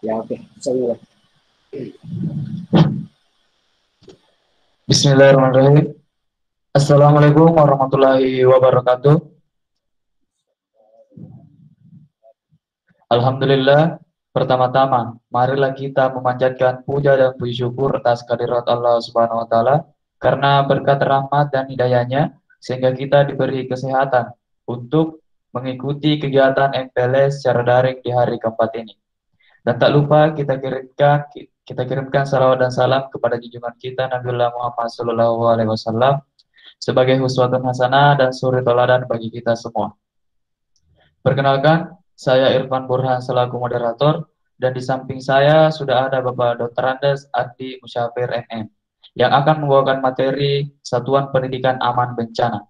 Ya, oke. Saya Bismillahirrahmanirrahim. Assalamualaikum warahmatullahi wabarakatuh. Alhamdulillah. Pertama-tama, marilah kita memanjatkan puja dan puji syukur atas kehadirat Allah Subhanahu wa taala karena berkat rahmat dan hidayahnya sehingga kita diberi kesehatan untuk mengikuti kegiatan MPLS secara daring di hari keempat ini. Dan tak lupa kita kirimkan salawat dan salam kepada junjungan kita Nabiullah Muhammad SAW sebagai huswatun hasanah dan suri teladan bagi kita semua. Perkenalkan, saya Irfan Burhan selaku moderator, dan di samping saya sudah ada Bapak Dr. Andes Adi Musyafir MM, yang akan membawakan materi Satuan Pendidikan Aman Bencana.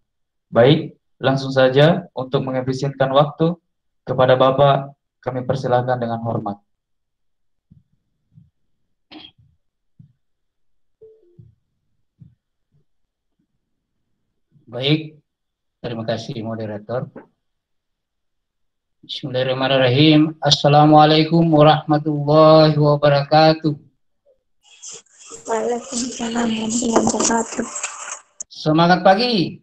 Baik, langsung saja untuk mengefisienkan waktu, kepada Bapak kami persilakan dengan hormat. Baik, terima kasih moderator. Bismillahirrahmanirrahim. Assalamualaikum warahmatullahi wabarakatuh. Waalaikumsalam warahmatullahi wabarakatuh. Semangat pagi.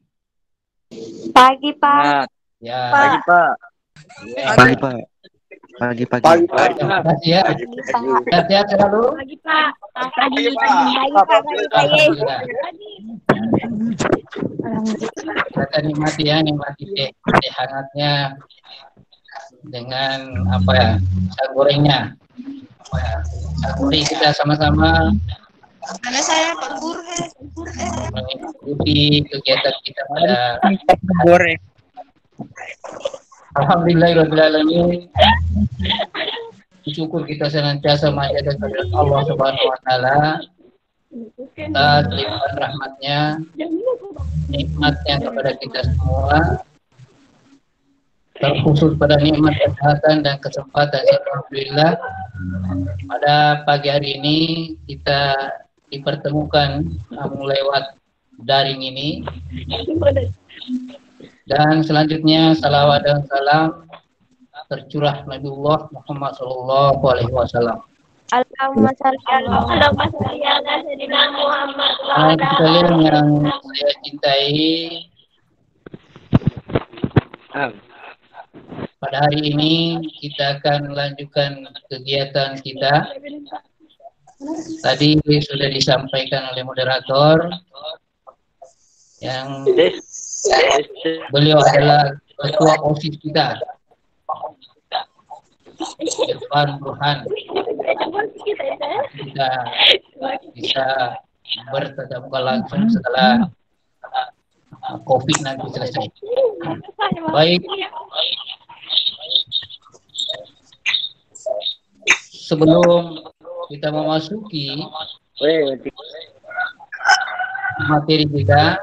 Pagi, Pak. Ya. Pagi, Pak. Ya. Pagi, Pak. Pagi. Terima kasih ya. Sehat-sehat selalu. Pagi, Pak. Pagi, Pak. Kita nikmati teh hangatnya dengan pisang gorengnya. Mari kita sama-sama Karena saya Pak Guru. mengikuti kegiatan kita pada Goreng. Alhamdulillahirrahmanirrahim. Syukur kita senantiasa menjaga kehadirat Allah Subhanahu wa taala atas limpahan rahmatnya, nikmatnya kepada kita semua, terkhusus pada nikmat kesehatan dan kesempatan. Alhamdulillah pada pagi hari ini kita dipertemukan lewat daring ini, dan selanjutnya salawat dan salam tercurah Nabiullah Muhammad SAW. Allahumma shalli ala sayyidina Muhammad wa ala Sekalian yang saya cintai, pada hari ini kita akan melanjutkan kegiatan kita. Tadi sudah disampaikan oleh moderator yang beliau adalah ketua OSIS kita, Irfan Burhan. Kita bisa bertatap muka langsung setelah COVID nanti selesai. Baik, sebelum kita memasuki materi kita,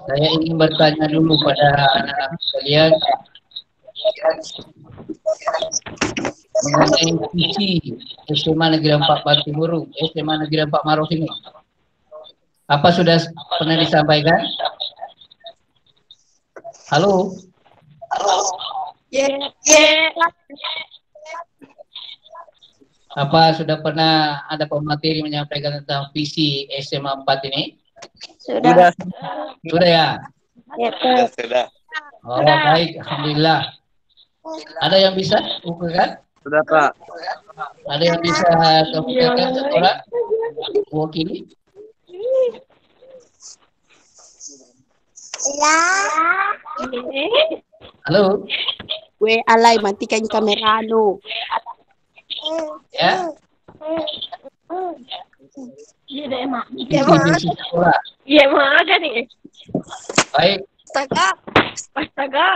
saya ingin bertanya dulu pada anak-anak sekalian mengenai visi SMA Negeri 4 Bantimurung, SMA Negeri 4 Maros ini. Apa sudah pernah disampaikan? Halo? Apa sudah pernah ada pemateri menyampaikan tentang visi SMA 4 ini? Sudah. Sudah ya? Ya, Pak. Sudah. Oh, baik, alhamdulillah. Ada yang bisa bukan? Sudah, Pak. Ada yang bisa kemukakan seorang wakili? Halo? Gue alay, matikan kamera lo. Ya? Iya deh, Mak. Visi sekolah. Iya, Mak, ada nih. Baik, Astaga.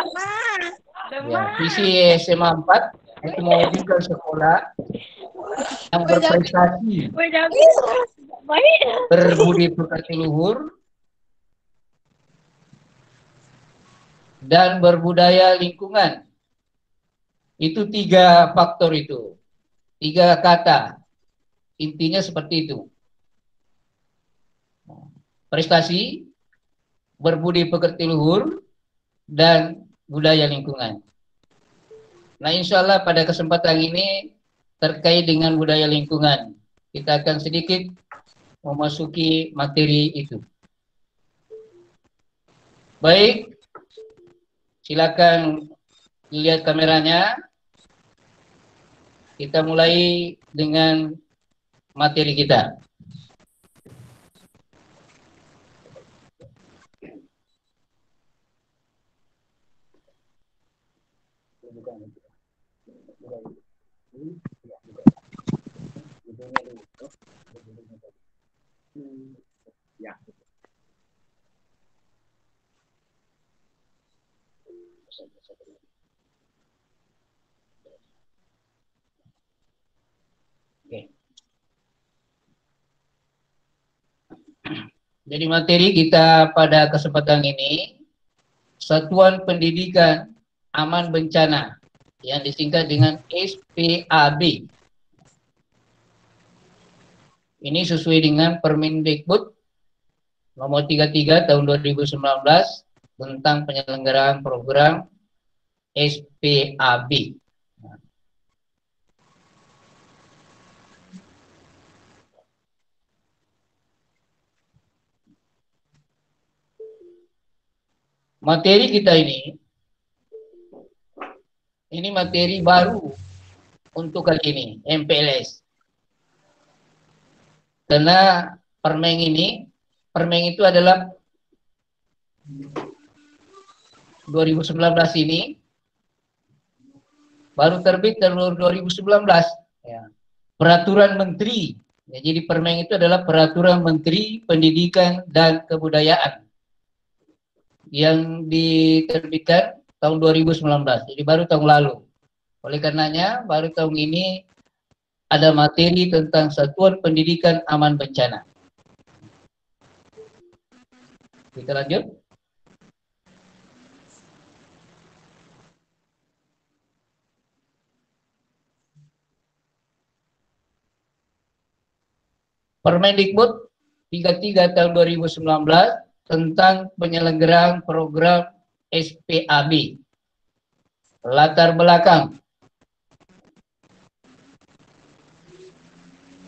ya. Visi SMA 4 itu mewujudkan sekolah yang berprestasi, berbudi pekerti luhur, dan berbudaya lingkungan. Itu 3 faktor itu. 3 kata. Intinya seperti itu. Prestasi, berbudi pekerti luhur, dan budaya lingkungan. Nah, insya Allah pada kesempatan ini terkait dengan budaya lingkungan. Kita akan sedikit memasuki materi itu. Baik, silakan lihat kameranya. Kita mulai dengan materi kita. Oke. Jadi materi kita pada kesempatan ini, Satuan Pendidikan Aman Bencana, yang disingkat dengan SPAB. Ini sesuai dengan Permendikbud nomor 33 tahun 2019 tentang penyelenggaraan program SPAB. Materi kita ini materi baru untuk kali ini, MPLS. Karena permen itu adalah 2019 ini baru terbit tahun 2019. Ya. Peraturan Menteri. Ya, jadi permen itu adalah Peraturan Menteri Pendidikan dan Kebudayaan yang diterbitkan tahun 2019, jadi baru tahun lalu. Oleh karenanya, baru tahun ini ada materi tentang Satuan Pendidikan Aman Bencana. Kita lanjut. Permendikbud 33 tahun 2019 tentang penyelenggaraan program SPAB. Latar belakang.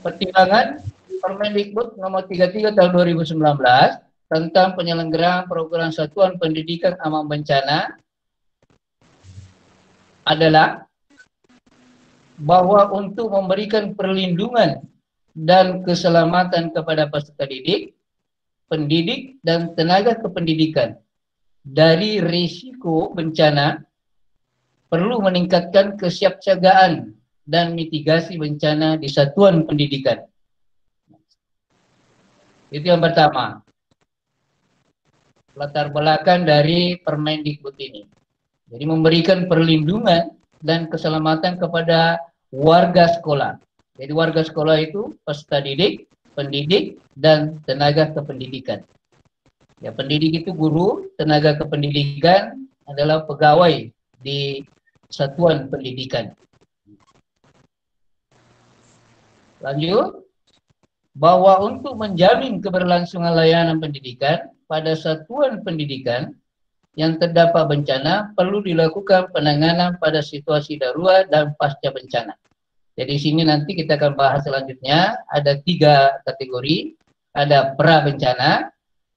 Pertimbangan Permendikbud nomor 33 tahun 2019 tentang penyelenggaraan program Satuan Pendidikan Aman Bencana adalah bahwa untuk memberikan perlindungan dan keselamatan kepada peserta didik, pendidik, dan tenaga kependidikan dari risiko bencana, perlu meningkatkan kesiapsiagaan dan mitigasi bencana di satuan pendidikan. Itu yang pertama. Latar belakang dari Permendikbud ini. Jadi memberikan perlindungan dan keselamatan kepada warga sekolah. Jadi warga sekolah itu peserta didik, pendidik, dan tenaga kependidikan. Ya, pendidik itu guru, tenaga kependidikan adalah pegawai di satuan pendidikan. Lanjut, bahwa untuk menjamin keberlangsungan layanan pendidikan pada satuan pendidikan yang terdapat bencana, perlu dilakukan penanganan pada situasi darurat dan pasca bencana. Jadi sini nanti kita akan bahas selanjutnya, ada 3 kategori, ada pra bencana,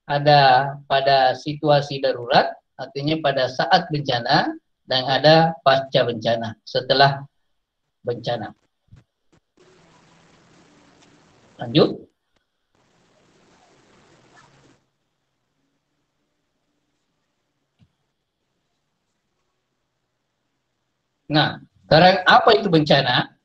ada pada situasi darurat, artinya pada saat bencana, dan ada pasca bencana, setelah bencana. Lanjut. Nah, sekarang apa itu bencana?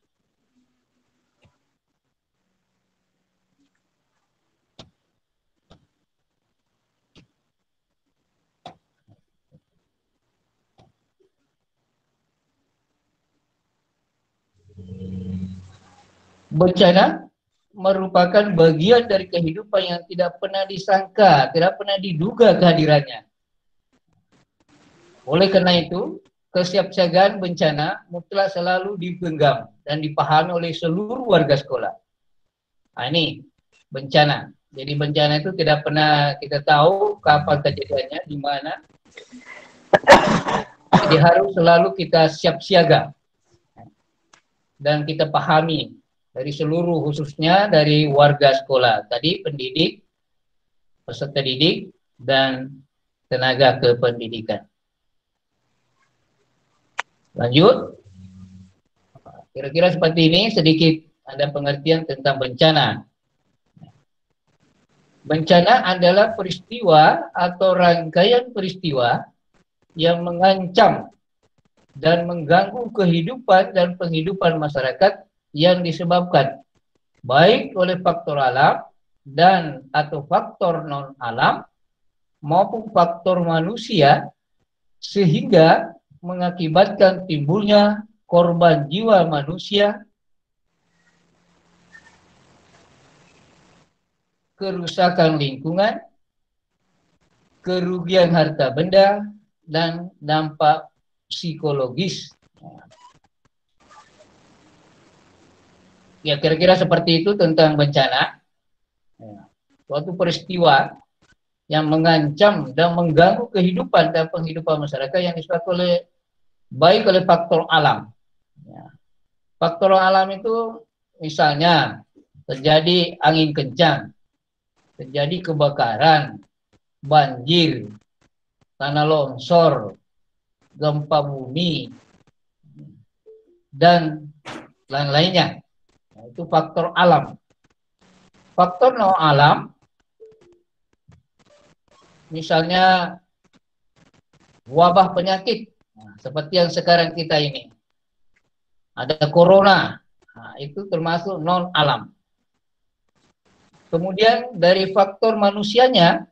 Bencana merupakan bagian dari kehidupan yang tidak pernah disangka, tidak pernah diduga kehadirannya. Oleh karena itu, kesiapsiagaan bencana mutlak selalu digenggam dan dipahami oleh seluruh warga sekolah. Nah, ini bencana. Jadi bencana itu tidak pernah kita tahu kapan kejadiannya, di mana. Jadi harus selalu kita siap siaga. dan kita pahami dari seluruh, khususnya dari warga sekolah. Tadi pendidik, peserta didik, dan tenaga kependidikan. Lanjut. Kira-kira seperti ini, sedikit ada pengertian tentang bencana. Bencana adalah peristiwa atau rangkaian peristiwa yang mengancam dan mengganggu kehidupan dan penghidupan masyarakat yang disebabkan baik oleh faktor alam dan atau faktor non alam maupun faktor manusia, sehingga mengakibatkan timbulnya korban jiwa manusia, kerusakan lingkungan, kerugian harta benda, dan dampak psikologis. Ya, kira-kira seperti itu tentang bencana. Suatu peristiwa yang mengancam dan mengganggu kehidupan dan penghidupan masyarakat yang disebabkan oleh baik oleh faktor alam. Faktor alam itu misalnya terjadi angin kencang, terjadi kebakaran, banjir, tanah longsor, gempa bumi, dan lain-lainnya. Nah, itu faktor alam. Faktor non alam, misalnya wabah penyakit, nah, seperti yang sekarang kita ini. Ada corona, nah, itu termasuk non alam. Kemudian dari faktor manusianya,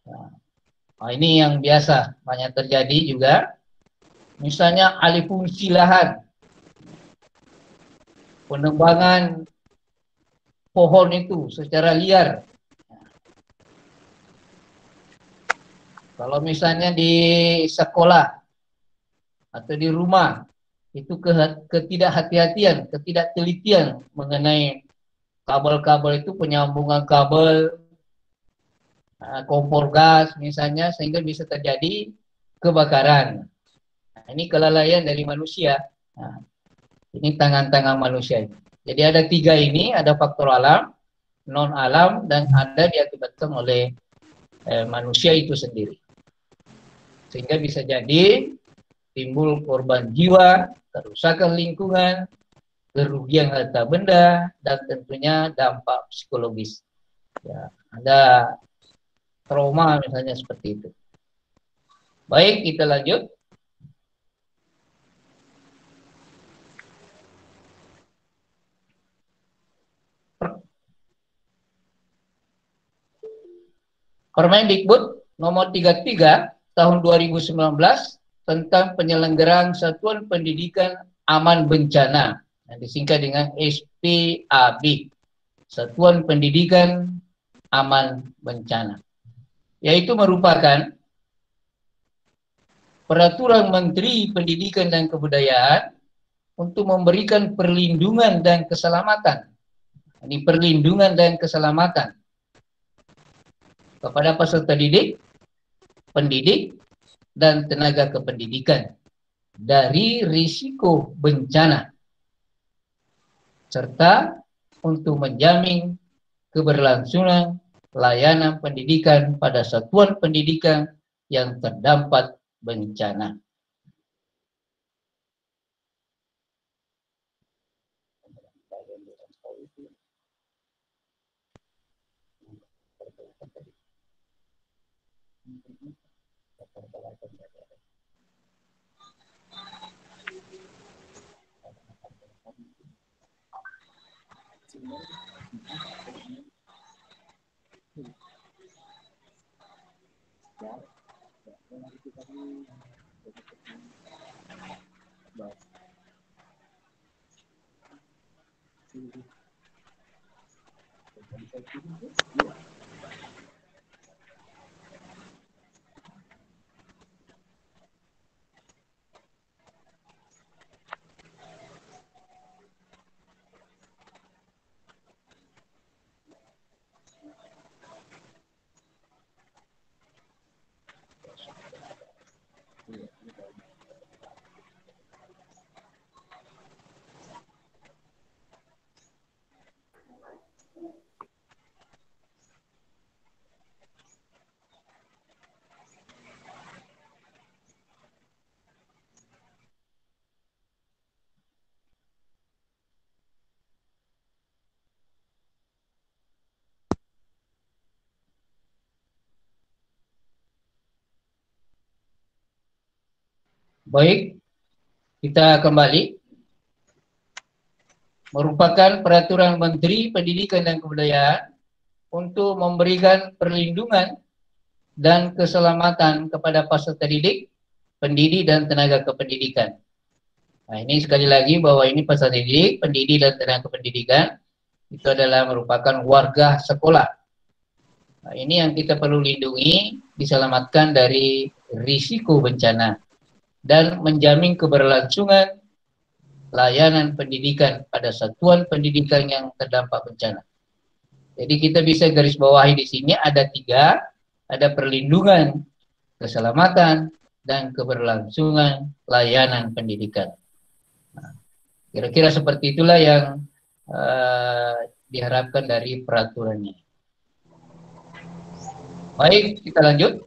nah, ini yang biasa banyak terjadi juga, misalnya alih fungsi lahan, penebangan pohon itu secara liar. Kalau misalnya di sekolah atau di rumah, itu ketidakhati-hatian, ketidaktelitian mengenai kabel-kabel itu, penyambungan kabel, kompor gas misalnya, sehingga bisa terjadi kebakaran. Nah, ini kelalaian dari manusia. Nah, ini tangan-tangan manusia. Jadi ada tiga ini, ada faktor alam, non alam, dan ada diakibatkan oleh manusia itu sendiri. Sehingga bisa jadi timbul korban jiwa, kerusakan lingkungan, kerugian harta benda, dan tentunya dampak psikologis. Ya, ada trauma misalnya seperti itu. Baik, kita lanjut. Permendikbud nomor 33 tahun 2019 tentang penyelenggaraan satuan pendidikan aman bencana, yang disingkat dengan SPAB, Satuan Pendidikan Aman Bencana, yaitu merupakan peraturan Menteri Pendidikan dan Kebudayaan untuk memberikan perlindungan dan keselamatan. Ini perlindungan dan keselamatan kepada peserta didik, pendidik, dan tenaga kependidikan dari risiko bencana, serta untuk menjamin keberlangsungan layanan pendidikan pada satuan pendidikan yang terdampak bencana. Baik, kita kembali. Merupakan peraturan Menteri Pendidikan dan Kebudayaan untuk memberikan perlindungan dan keselamatan kepada peserta didik, pendidik, dan tenaga kependidikan. Nah, ini sekali lagi bahwa ini peserta didik, pendidik, dan tenaga kependidikan itu adalah merupakan warga sekolah. Nah, ini yang kita perlu lindungi, diselamatkan dari risiko bencana dan menjamin keberlangsungan layanan pendidikan pada satuan pendidikan yang terdampak bencana. Jadi kita bisa garis bawahi di sini ada 3, ada perlindungan, keselamatan, dan keberlangsungan layanan pendidikan. Nah, kira-kira seperti itulah yang diharapkan dari peraturannya. Baik, kita lanjut.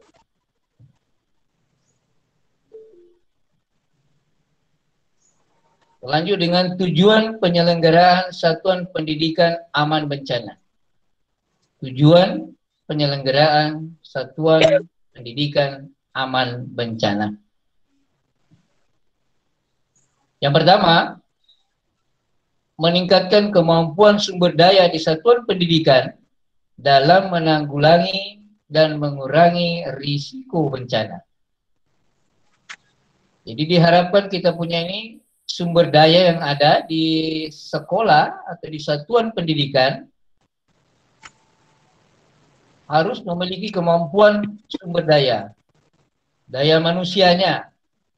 Lanjut dengan tujuan penyelenggaraan satuan pendidikan aman bencana. Tujuan penyelenggaraan satuan pendidikan aman bencana. Yang pertama, meningkatkan kemampuan sumber daya di satuan pendidikan dalam menanggulangi dan mengurangi risiko bencana. Jadi diharapkan kita punya ini sumber daya yang ada di sekolah atau di satuan pendidikan harus memiliki kemampuan sumber daya. Daya manusianya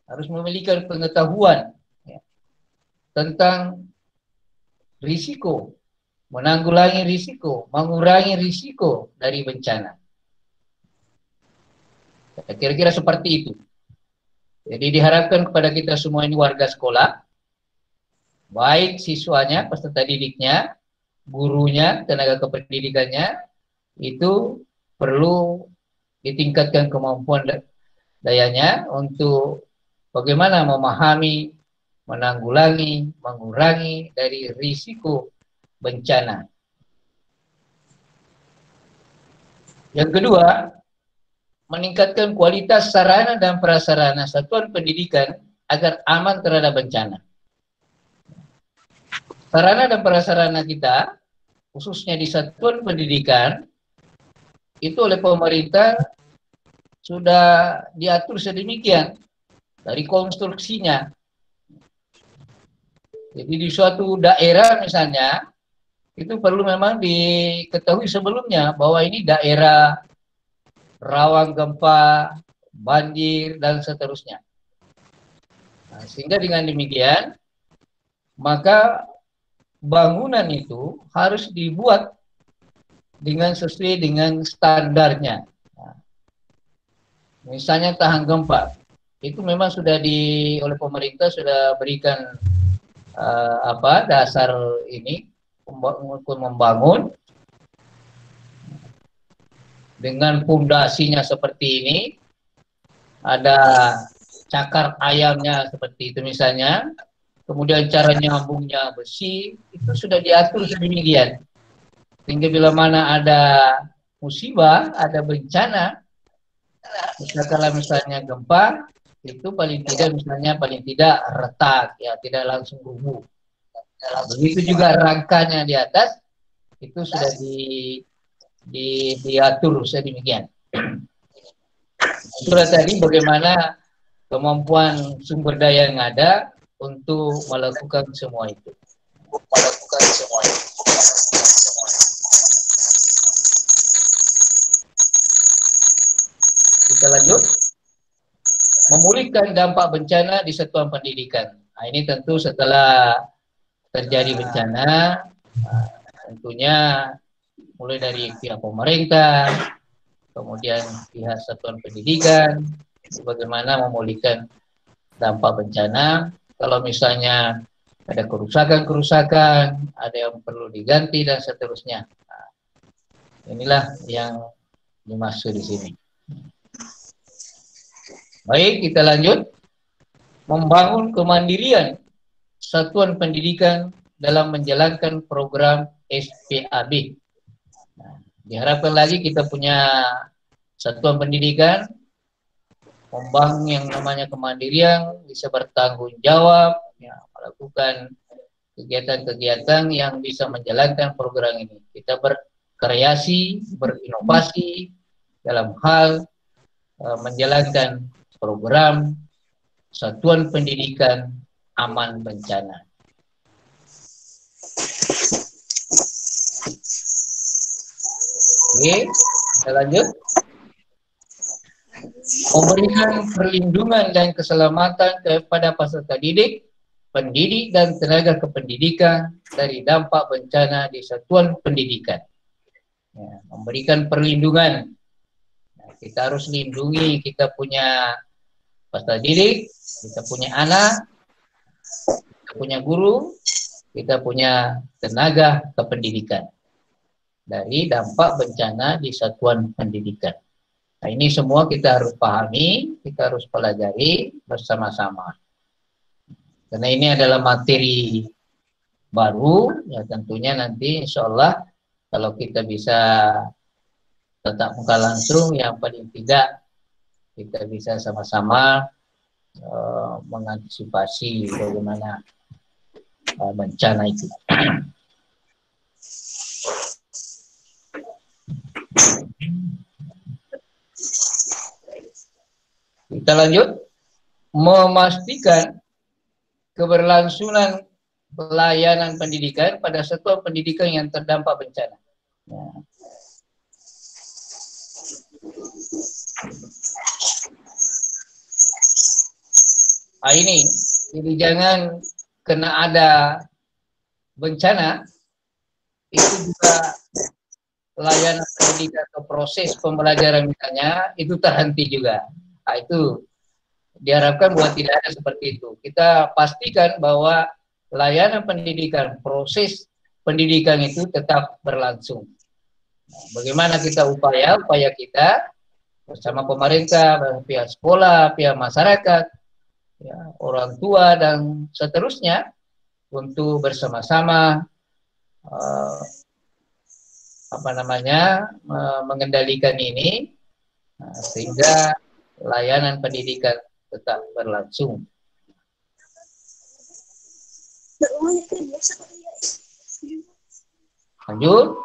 harus memiliki pengetahuan ya, tentang risiko, menanggulangi risiko, mengurangi risiko dari bencana. Kira-kira seperti itu. Jadi diharapkan kepada kita semua ini warga sekolah, baik siswanya, peserta didiknya, gurunya, tenaga kependidikannya, itu perlu ditingkatkan kemampuan dayanya untuk bagaimana memahami, menanggulangi, mengurangi dari risiko bencana. Yang kedua, meningkatkan kualitas sarana dan prasarana satuan pendidikan agar aman terhadap bencana. Sarana dan prasarana kita, khususnya di satuan pendidikan, itu oleh pemerintah sudah diatur sedemikian dari konstruksinya. Jadi di suatu daerah misalnya, itu perlu memang diketahui sebelumnya bahwa ini daerah rawan gempa, banjir, dan seterusnya. Nah, sehingga dengan demikian, maka bangunan itu harus dibuat dengan sesuai dengan standarnya. Nah, misalnya tahan gempa, itu memang sudah oleh pemerintah sudah berikan dasar ini untuk membangun dengan pondasinya seperti ini, ada cakar ayamnya seperti itu misalnya, kemudian cara nyambungnya besi, itu sudah diatur sedemikian. Sehingga bila mana ada musibah, ada bencana, misalnya gempa, itu paling tidak retak, ya tidak langsung rubuh. Begitu juga rangkanya di atas, itu sudah diatur sedemikian. Itulah tadi bagaimana kemampuan sumber daya yang ada untuk melakukan semua itu. Kita lanjut. Memulihkan dampak bencana di satuan pendidikan. Nah, ini tentu setelah terjadi bencana, tentunya mulai dari pihak pemerintah, kemudian pihak satuan pendidikan, bagaimana memulihkan dampak bencana. Kalau misalnya ada kerusakan, ada yang perlu diganti dan seterusnya. Nah, inilah yang dimaksud di sini. Baik, kita lanjut. Membangun kemandirian satuan pendidikan dalam menjalankan program SPAB. Nah, diharapkan lagi kita punya satuan pendidikan membangun yang namanya kemandirian, bisa bertanggung jawab, ya, melakukan kegiatan-kegiatan yang bisa menjalankan program ini. Kita berkreasi, berinovasi dalam hal menjalankan program Satuan Pendidikan Aman Bencana. Oke, kita lanjut. Memberikan perlindungan dan keselamatan kepada peserta didik, pendidik dan tenaga kependidikan dari dampak bencana di satuan pendidikan. Ya, memberikan perlindungan. Nah, kita harus lindungi, kita punya peserta didik, kita punya anak, kita punya guru, kita punya tenaga kependidikan dari dampak bencana di satuan pendidikan. Nah, ini semua kita harus pahami, kita harus pelajari bersama-sama. Karena ini adalah materi baru, ya tentunya nanti insya Allah kalau kita bisa tatap muka langsung, yang paling tidak kita bisa sama-sama mengantisipasi bagaimana bencana itu. Kita lanjut. Memastikan keberlangsungan pelayanan pendidikan pada satuan pendidikan yang terdampak bencana. Ya. Nah, ini, jadi jangan kena ada bencana, itu juga layanan pendidikan atau proses pembelajaran misalnya, itu terhenti juga. Nah, itu diharapkan bahwa tidak ada seperti itu. Kita pastikan bahwa layanan pendidikan, proses pendidikan itu tetap berlangsung. Nah, bagaimana kita upaya kita bersama pemerintah, pihak sekolah, pihak masyarakat, ya, orang tua dan seterusnya untuk bersama-sama mengendalikan ini sehingga layanan pendidikan tetap berlangsung. Lanjut.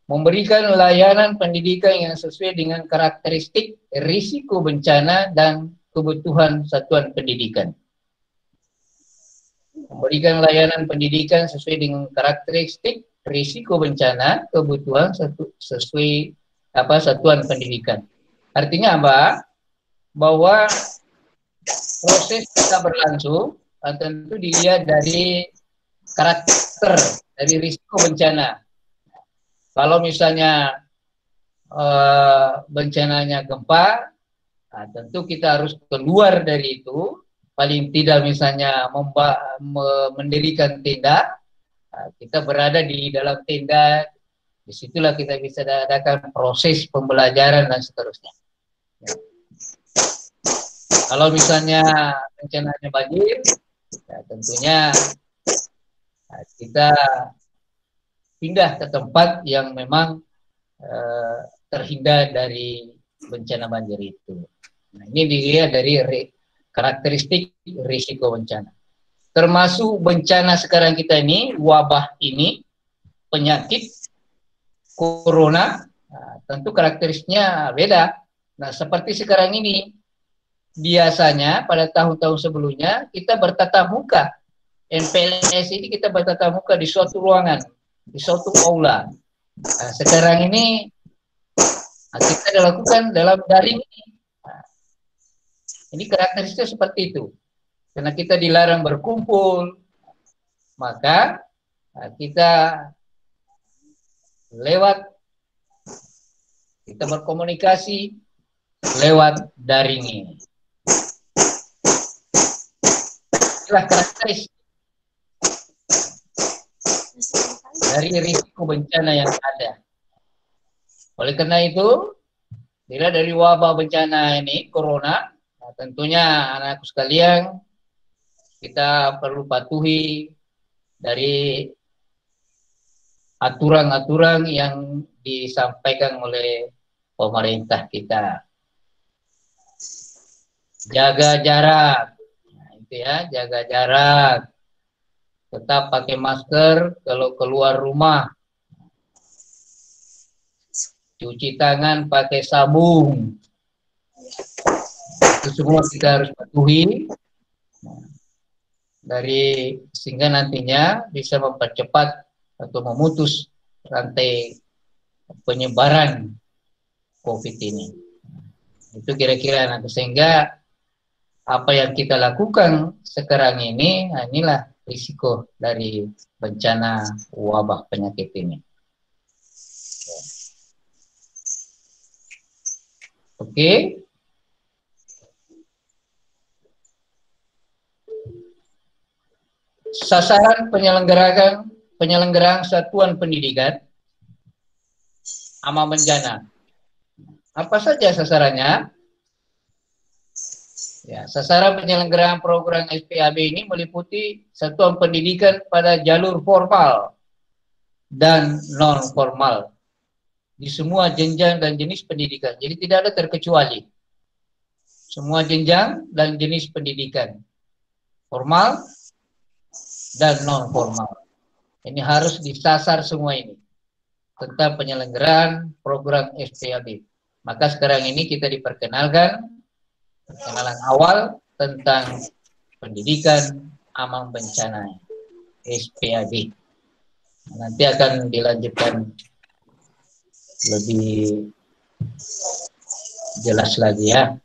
Memberikan layanan pendidikan yang sesuai dengan karakteristik risiko bencana dan kebutuhan satuan pendidikan. Memberikan layanan pendidikan sesuai dengan karakteristik risiko bencana, kebutuhan sesuai satuan pendidikan. Artinya apa? Bahwa proses tetap berlangsung tentu dilihat dari karakter dari risiko bencana. Kalau misalnya bencananya gempa, nah, tentu kita harus keluar dari itu. Paling tidak misalnya mendirikan tenda, nah, kita berada di dalam tenda, disitulah kita bisa adakan proses pembelajaran dan seterusnya. Ya. Kalau misalnya bencananya banjir, ya tentunya kita pindah ke tempat yang memang terhindar dari bencana banjir itu. Nah, ini dilihat dari karakteristik risiko bencana. Termasuk bencana sekarang kita ini, wabah ini, penyakit corona, nah, tentu karakteristiknya beda. Nah, seperti sekarang ini, biasanya pada tahun-tahun sebelumnya kita bertatap muka. MPLS ini kita bertatap muka di suatu ruangan, di suatu aula. Nah, sekarang ini kita dilakukan dalam daring ini. Nah, ini karakteristiknya seperti itu. Karena kita dilarang berkumpul, maka kita berkomunikasi lewat daring ini. Itulah karakteristik dari risiko bencana yang ada. Oleh karena itu, bila dari wabah bencana ini, corona, nah tentunya anak-anakku sekalian, kita perlu patuhi dari aturan-aturan yang disampaikan oleh pemerintah kita. jaga jarak. Nah, itu ya, jaga jarak. Tetap pakai masker kalau keluar rumah. Cuci tangan pakai sabun. Itu semua kita harus patuhi. Sehingga nantinya bisa mempercepat atau memutus rantai penyebaran COVID ini. Itu kira-kira nanti, sehingga apa yang kita lakukan sekarang ini, nah inilah risiko dari bencana wabah penyakit ini. Oke. Sasaran penyelenggaraan satuan pendidikan aman bencana. Apa saja sasarannya? Ya, sasaran penyelenggaraan program SPAB ini meliputi satuan pendidikan pada jalur formal dan non formal di semua jenjang dan jenis pendidikan. Jadi tidak ada terkecuali. Semua jenjang dan jenis pendidikan, formal dan non formal. Ini harus disasar semua ini tentang penyelenggaraan program SPAB. Maka sekarang ini kita diperkenalkan perkenalan awal tentang pendidikan aman bencana SPAB. Nanti akan dilanjutkan lebih jelas lagi ya.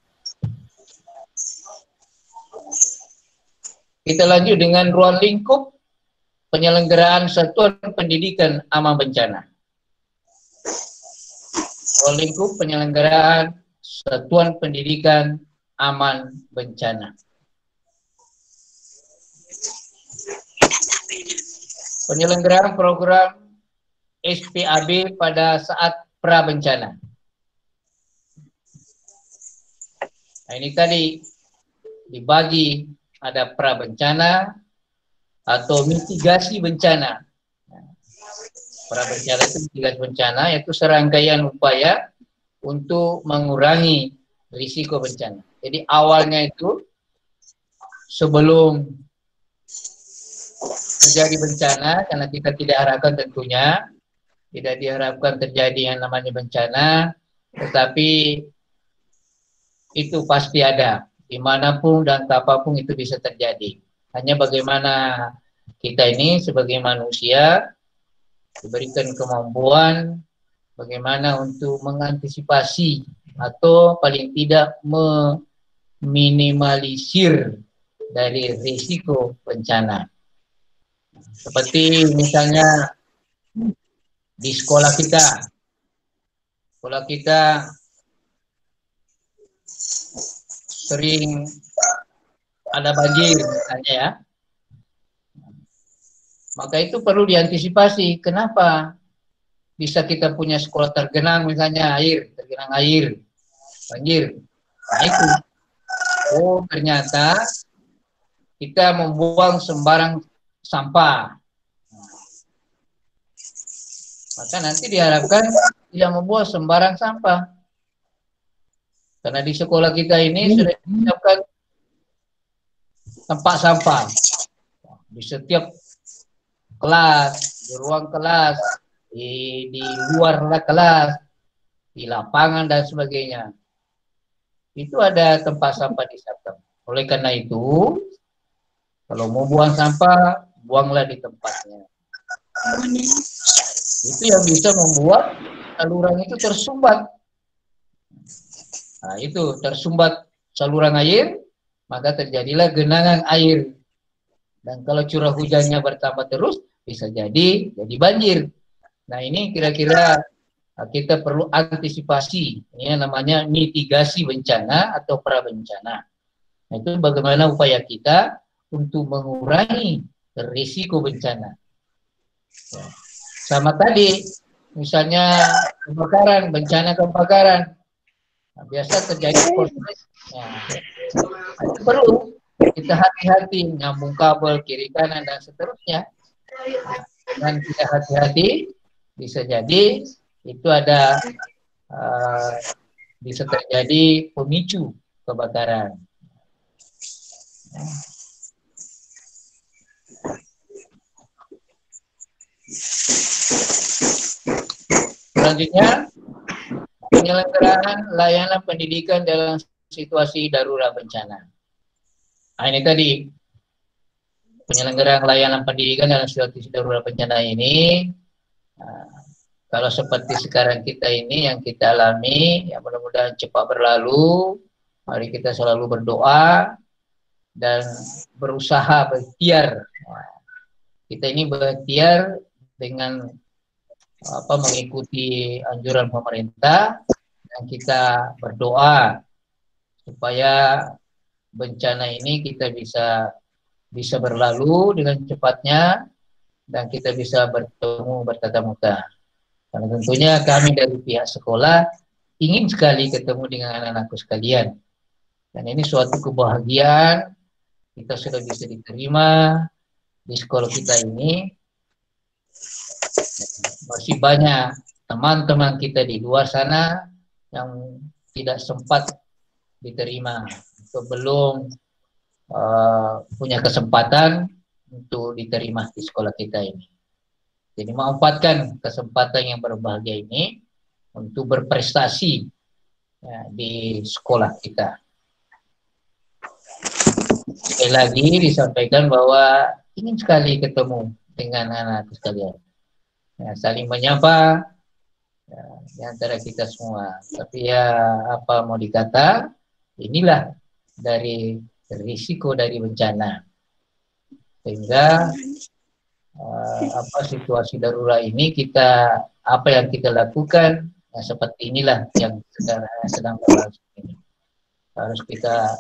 Kita lanjut dengan ruang lingkup penyelenggaraan satuan pendidikan aman bencana. Ruang lingkup penyelenggaraan satuan pendidikan aman bencana. Penyelenggaraan program SPAB pada saat pra bencana. Nah, ini tadi dibagi, ada pra bencana atau mitigasi bencana. Pra bencana itu mitigasi bencana, yaitu serangkaian upaya untuk mengurangi risiko bencana. Jadi awalnya itu sebelum terjadi bencana, karena kita tidak harapkan tentunya, tidak diharapkan terjadi yang namanya bencana, tetapi itu pasti ada, dimanapun dan kapanpun itu bisa terjadi. Hanya bagaimana kita ini sebagai manusia diberikan kemampuan bagaimana untuk mengantisipasi atau paling tidak meminimalisir dari risiko bencana. Seperti misalnya di sekolah kita sering ada banjir misalnya ya. Maka itu perlu diantisipasi. Kenapa bisa kita punya sekolah tergenang misalnya tergenang air, banjir. Nah itu, oh ternyata kita membuang sembarang sampah. Maka nanti diharapkan tidak membuang sembarang sampah. Karena di sekolah kita ini sudah disiapkan tempat sampah. Di setiap kelas, di ruang kelas, di luar kelas, di lapangan dan sebagainya. Itu ada tempat sampah disiapkan. Oleh karena itu, kalau mau buang sampah, buanglah di tempatnya. Itu yang bisa membuat saluran itu tersumbat. Nah itu, tersumbat saluran air, maka terjadilah genangan air. Dan kalau curah hujannya bertambah terus, bisa jadi banjir. Nah ini kira-kira kita perlu antisipasi. Ini namanya mitigasi bencana atau pra bencana. Nah itu bagaimana upaya kita untuk mengurangi risiko bencana. Sama tadi, misalnya kebakaran, bencana kebakaran. Nah, biasa terjadi konflik. Nah, itu perlu kita hati-hati, nyambung kabel kiri kanan dan seterusnya. Dan kita hati-hati, bisa jadi itu ada bisa terjadi pemicu kebakaran. Selanjutnya, penyelenggaraan layanan pendidikan dalam situasi darurat bencana. Nah, ini tadi penyelenggaraan layanan pendidikan dalam situasi darurat bencana ini. Kalau seperti sekarang kita ini yang kita alami, ya mudah-mudahan cepat berlalu. Mari kita selalu berdoa dan berusaha berikhtiar. Kita ini berikhtiar dengan mengikuti anjuran pemerintah, dan kita berdoa supaya bencana ini kita bisa berlalu dengan cepatnya dan kita bisa bertemu bertatap muka. Karena tentunya kami dari pihak sekolah ingin sekali ketemu dengan anak-anakku sekalian. Dan ini suatu kebahagiaan, kita sudah bisa diterima di sekolah kita ini. Masih banyak teman-teman kita di luar sana yang tidak sempat diterima atau belum punya kesempatan untuk diterima di sekolah kita ini. Jadi manfaatkan kesempatan yang berbahagia ini untuk berprestasi ya, di sekolah kita. Sekali lagi disampaikan bahwa ingin sekali ketemu dengan anak sekalian. Ya, saling menyapa ya, di antara kita semua. Tapi ya apa mau dikata, inilah dari risiko dari bencana. Sehingga situasi darurat ini apa yang kita lakukan ya, seperti inilah yang sedang berlangsung ini. Harus kita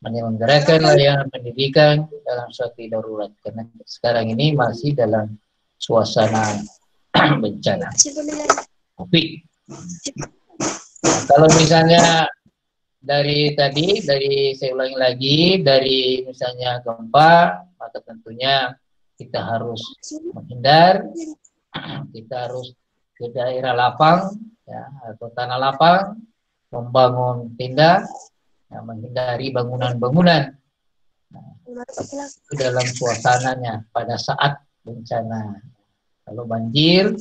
menyelenggarakan layanan pendidikan dalam situasi darurat karena sekarang ini masih dalam suasana bencana. Tapi kalau misalnya dari saya ulangi lagi, dari misalnya gempa, maka tentunya kita harus menghindar, kita harus ke daerah lapang ya, atau tanah lapang, membangun tenda, ya, menghindari bangunan-bangunan. Itu dalam suasananya pada saat bencana. Kalau banjir,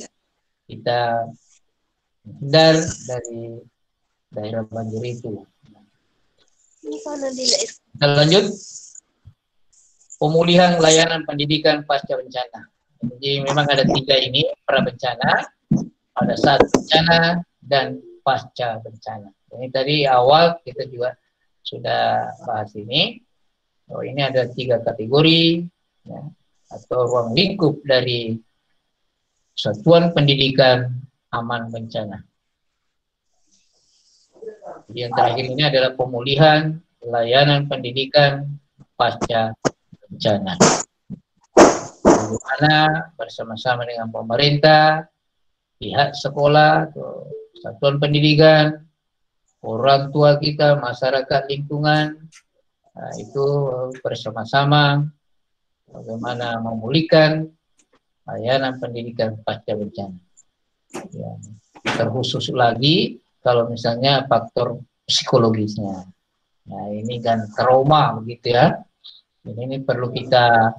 kita menghindar dari daerah banjir itu. Kita lanjut. Pemulihan layanan pendidikan pasca bencana. Jadi memang ada 3 ini, pra bencana, pada saat bencana, dan pasca bencana. Ini tadi awal kita juga sudah bahas ini. Oh, ini ada 3 kategori ya, atau ruang lingkup dari satuan pendidikan aman bencana. Jadi yang terakhir ini adalah pemulihan layanan pendidikan pasca bencana. Bagaimana bersama-sama dengan pemerintah, pihak sekolah, atau satuan pendidikan, orang tua kita, masyarakat lingkungan, nah, itu bersama-sama bagaimana memulihkan layanan pendidikan pasca bencana. Ya, terkhusus lagi kalau misalnya faktor psikologisnya. Nah, ini kan trauma begitu ya. Ini perlu kita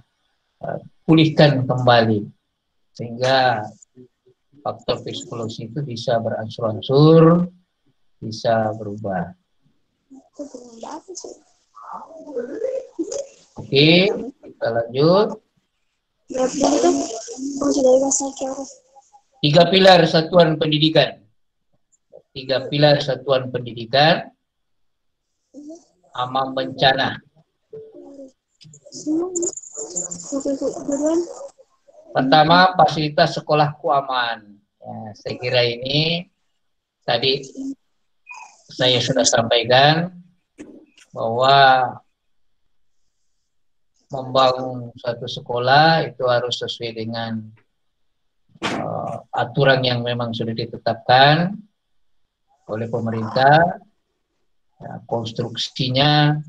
pulihkan kembali sehingga faktor psikologis itu bisa beransur-ansur, bisa berubah. Oke, kita lanjut. 3 pilar satuan pendidikan. 3 pilar satuan pendidikan aman bencana. Pertama, fasilitas sekolahku aman. Ya, saya kira ini tadi saya sudah sampaikan bahwa membangun suatu sekolah itu harus sesuai dengan aturan yang memang sudah ditetapkan oleh pemerintah. Ya, konstruksinya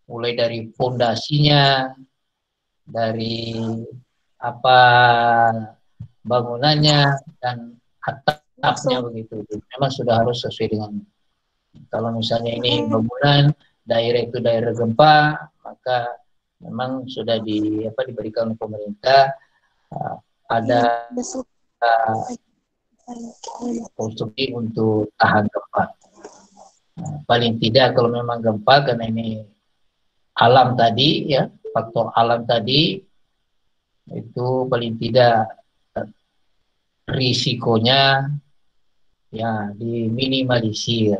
mulai dari fondasinya, dari bangunannya dan atapnya begitu. Memang sudah harus sesuai dengan, kalau misalnya ini bangunan daerah itu daerah gempa, maka memang sudah diberikan oleh pemerintah, ada konstruksi untuk tahan gempa. Paling tidak kalau memang gempa, karena ini alam tadi ya, faktor alam tadi itu paling tidak risikonya ya diminimalisir.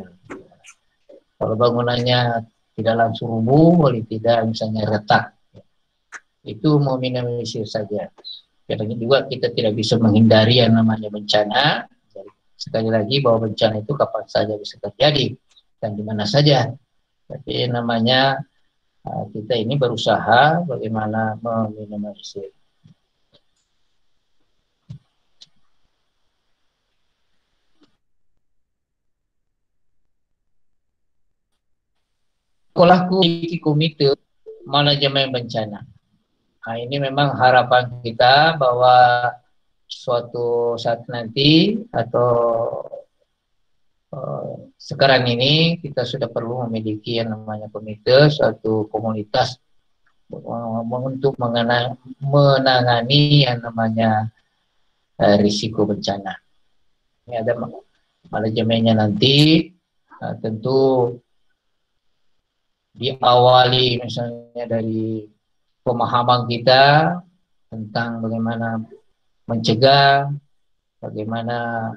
Kalau bangunannya tidak langsung rubuh, paling tidak misalnya retak, itu meminimalisir saja. Karena juga kita tidak bisa menghindari yang namanya bencana. Sekali lagi bahwa bencana itu kapan saja bisa terjadi dan di mana saja. Tapi namanya kita ini berusaha bagaimana meminimalisir. Sekolahku memiliki komite manajemen bencana. Nah, ini memang harapan kita bahwa suatu saat nanti atau sekarang ini kita sudah perlu memiliki yang namanya komite, suatu komunitas untuk menangani yang namanya risiko bencana. Ini ada manajemennya nanti, tentu diawali misalnya dari pemahaman kita tentang bagaimana mencegah, bagaimana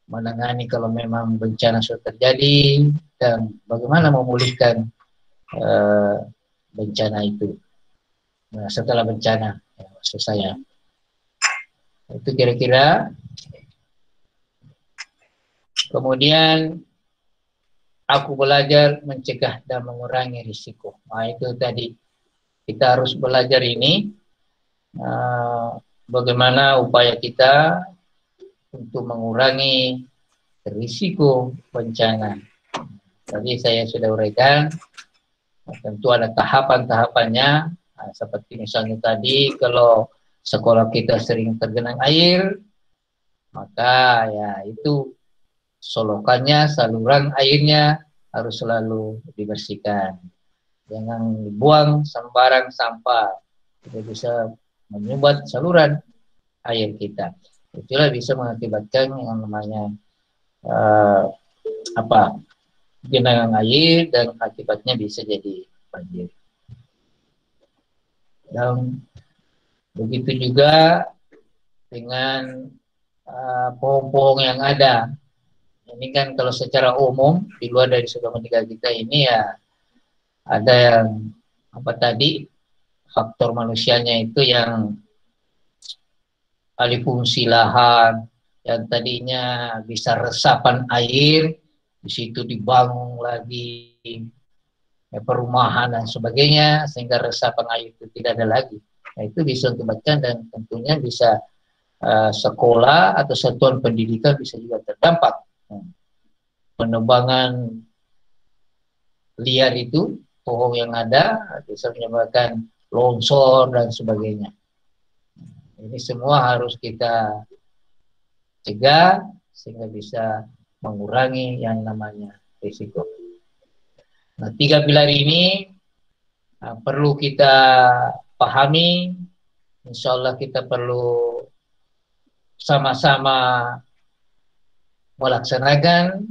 menangani kalau memang bencana sudah terjadi, dan bagaimana memulihkan bencana itu. Nah, setelah bencana, ya, maksud saya. Itu kira-kira. Kemudian aku belajar mencegah dan mengurangi risiko. Nah, itu tadi. Kita harus belajar ini, bagaimana upaya kita untuk mengurangi risiko bencana. Tadi saya sudah uraikan, tentu ada tahapan-tahapannya, seperti misalnya tadi, kalau sekolah kita sering tergenang air, maka ya itu solokannya, saluran airnya harus selalu dibersihkan. Jangan dibuang sembarang sampah, tidak bisa menyumbat saluran air kita. Itulah bisa mengakibatkan yang namanya genangan air, dan akibatnya bisa jadi banjir. Dan begitu juga dengan pohon-pohon yang ada. Ini kan kalau secara umum di luar dari Surga Merdeka kita ini ya ada yang faktor manusianya itu yang alih fungsi lahan, yang tadinya bisa resapan air, di situ dibangun lagi ya, perumahan dan sebagainya, sehingga resapan air itu tidak ada lagi. Nah, itu bisa mengakibatkan, dan tentunya bisa sekolah atau satuan pendidikan bisa juga terdampak. Penebangan liar itu, pohon yang ada bisa menyebabkan longsor dan sebagainya. Ini semua harus kita cegah sehingga bisa mengurangi yang namanya risiko. Nah, 3 pilar ini perlu kita pahami. Insya Allah kita perlu sama-sama melaksanakan,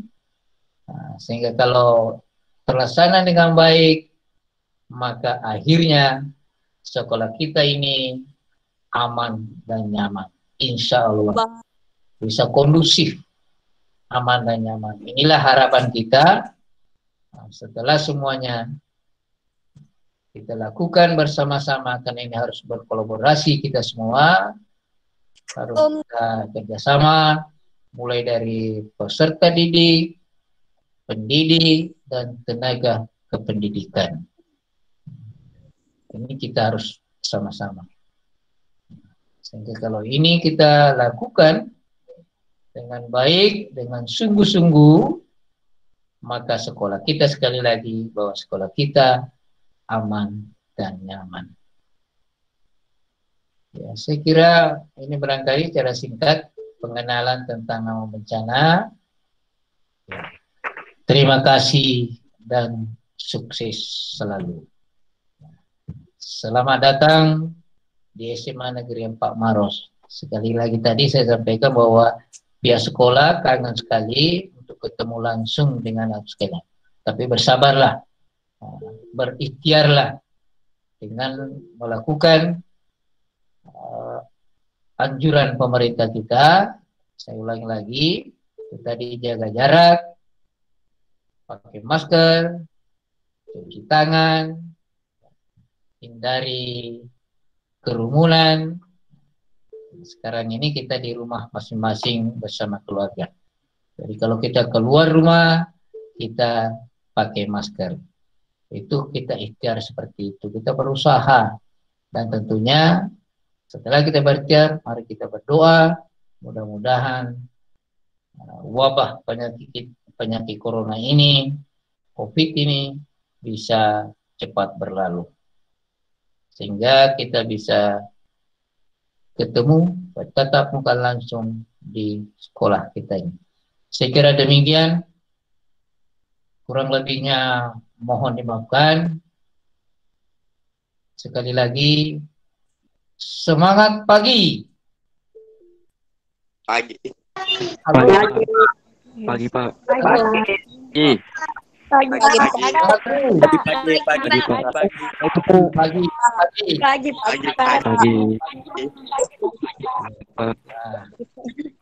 sehingga kalau terlaksana dengan baik, maka akhirnya sekolah kita ini aman dan nyaman. Insya Allah bisa kondusif, aman dan nyaman. Inilah harapan kita. Setelah semuanya kita lakukan bersama-sama, karena ini harus berkolaborasi kita semua, harus kita kerjasama, mulai dari peserta didik, pendidik, dan tenaga kependidikan. Ini kita harus sama-sama. Sehingga kalau ini kita lakukan dengan baik, dengan sungguh-sungguh, maka sekolah kita, sekali lagi, bahwa sekolah kita aman dan nyaman. Ya, saya kira ini barangkali cara singkat pengenalan tentang nama bencana. Ya. Terima kasih dan sukses selalu. Selamat datang di SMA Negeri 4 Maros. Sekali lagi tadi saya sampaikan bahwa pihak sekolah kangen sekali untuk ketemu langsung dengan anak sekolah. Tapi bersabarlah, berikhtiarlah dengan melakukan anjuran pemerintah kita. Saya ulangi lagi, kita dijaga jarak, pakai masker, cuci tangan, hindari kerumunan. Sekarang ini kita di rumah masing-masing bersama keluarga. Jadi kalau kita keluar rumah, kita pakai masker. Itu kita ikhtiar seperti itu. Kita berusaha. Dan tentunya setelah kita berikhtiar, mari kita berdoa. Mudah-mudahan wabah penyakit corona ini, COVID ini bisa cepat berlalu. Sehingga kita bisa ketemu, bertatap muka langsung di sekolah kita ini. Saya kira demikian. Kurang lebihnya mohon dimaafkan. Sekali lagi, semangat pagi. Pagi. Halo. Pagi, Pak. Pagi. Pagi. Pagi. Pagi.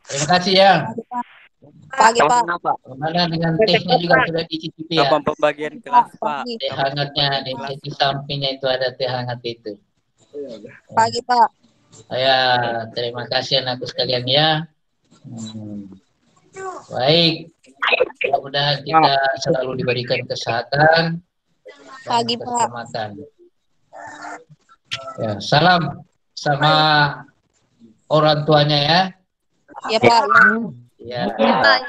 Terima kasih ya. Pagi, Pak. Bagaimana dengan tehnya juga sudah dicicipi ya? Kapan pembagian kelas, Pak? Teh hangatnya di sisi sampingnya itu ada teh hangat itu. Pagi, Pak. Saya terima kasih anakku sekalian ya. Baik. Mudah-mudahan kita selalu diberikan kesehatan dan Pagi, Pak. keselamatan. Ya, salam sama orang tuanya ya. Ya, Pak. Ya. Pak.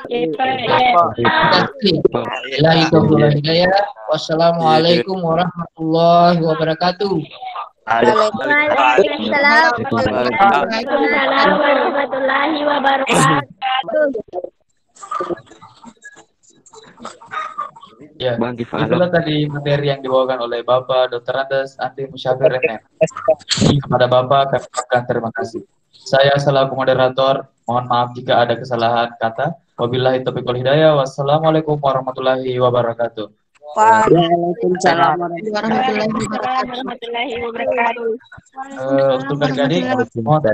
Ilahi taufiq hidayah. Wassalamualaikum warahmatullahi wabarakatuh. Waalaikumsalam warahmatullahi wabarakatuh. Ya, Bangkit, Pak. itulah tadi materi yang dibawakan oleh Bapak Dr. Andes Andi Musyafir MM. Kepada Bapak kami ucapkan terima kasih. Saya selaku moderator, mohon maaf jika ada kesalahan kata. Wabillahi taufiq wal hidayah. Wassalamualaikum warahmatullahi wabarakatuh. Waalaikumsalam Warahmatullahi wabarakatuh. Untuk adik-adik, mohon